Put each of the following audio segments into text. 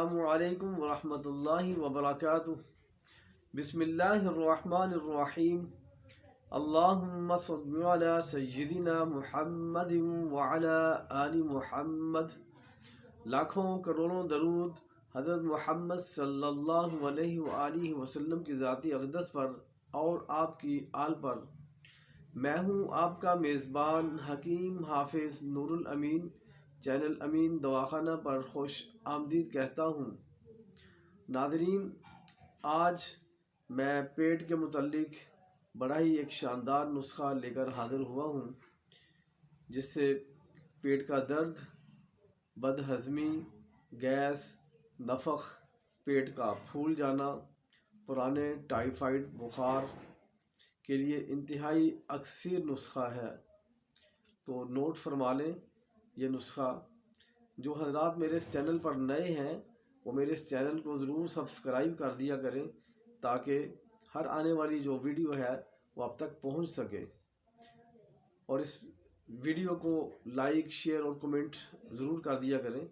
السلام علیکم ورحمۃ اللہ وبرکاتہ۔ بسم اللہ الرحمن الرحیم۔ اللہم صل علی سیدنا محمد وعلی آل محمد۔ لاکھوں کروڑوں درود حضرت محمد صلی اللہ علیہ وآلہ وسلم کی ذاتی اقدس پر اور آپ کی آل پر۔ میں ہوں آپ کا میزبان حکیم حافظ نور الامین، چینل امین دواخانہ پر خوش آمدید کہتا ہوں۔ ناظرین، آج میں پیٹ کے متعلق بڑا ہی ایک شاندار نسخہ لے کر حاضر ہوا ہوں، جس سے پیٹ کا درد، بد ہضمی، گیس، نفخ، پیٹ کا پھول جانا، پرانے ٹائیفائڈ بخار کے لیے انتہائی اکثر نسخہ ہے۔ تو نوٹ فرما لیں یہ نسخہ۔ جو حضرات میرے اس چینل پر نئے ہیں وہ میرے اس چینل کو ضرور سبسکرائب کر دیا کریں، تاکہ ہر آنے والی جو ویڈیو ہے وہ آپ تک پہنچ سکے، اور اس ویڈیو کو لائک، شیئر اور کمنٹ ضرور کر دیا کریں،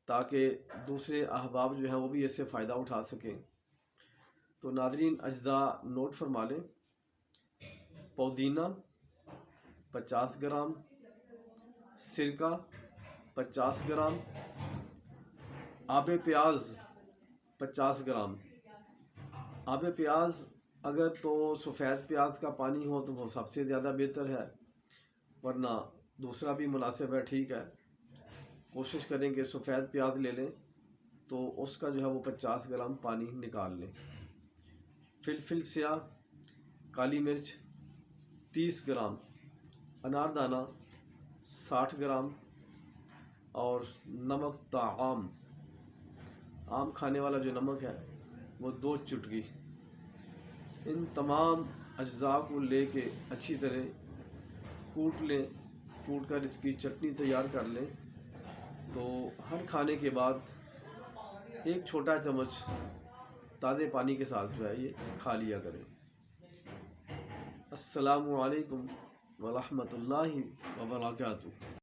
تاکہ دوسرے احباب جو ہیں وہ بھی اس سے فائدہ اٹھا سکیں۔ تو ناظرین، اجزاء نوٹ فرما لیں۔ پودینہ 50 گرام، سرکہ 50 گرام، آب پیاز 50 گرام۔ آب پیاز اگر تو سفید پیاز کا پانی ہو تو وہ سب سے زیادہ بہتر ہے، ورنہ دوسرا بھی مناسب ہے، ٹھیک ہے۔ کوشش کریں کہ سفید پیاز لے لیں، تو اس کا جو ہے وہ 50 گرام پانی نکال لیں۔ فلفل سیاہ، کالی مرچ 30 گرام، اناردانہ 60 گرام، اور نمک طعام، عام کھانے والا جو نمک ہے وہ 2 چٹکی۔ ان تمام اجزاء کو لے کے اچھی طرح کوٹ لیں، کوٹ کر اس کی چٹنی تیار کر لیں۔ تو ہر کھانے کے بعد 1 چھوٹا چمچ تازے پانی کے ساتھ جو ہے یہ کھا لیا کریں۔ السلام علیکم ورحمۃ اللہ وبرکاتہ۔